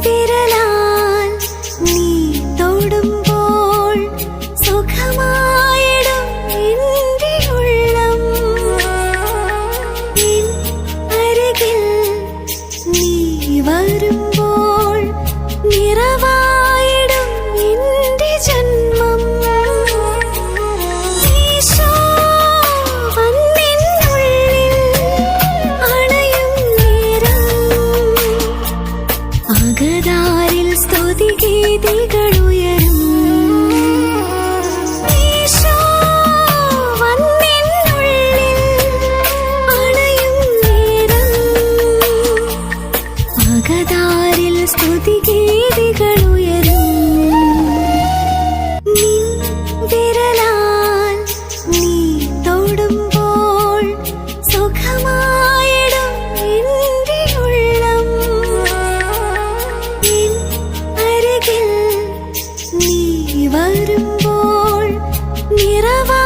വിരലാൽ നീ തൊടുമ്പോൾ സുഖമായിടും എന്റെ ഉള്ളം. എൻ അരികിൽ നീ വരുമ്പോൾ നിറവായിടും എന്റെ ജന്മം. ഈശോ വന്നെന്നുള്ളിൽ അണയും നേരം അകതാരിൽ സ്തുതിഗീതികളുയരും. ഈശോ വന്നെന്നുള്ളിൽ അണയും നേരം അകതാരിൽ സ്തുതിഗീതികളുയരും. നിൻ വിരലാൽ നീ തൊടുമ്പോൾ സുഖമായിടും എന്റെ ഉള്ളം. എൻ അരികിൽ നീ വരുമ്പോൾ നിറവാ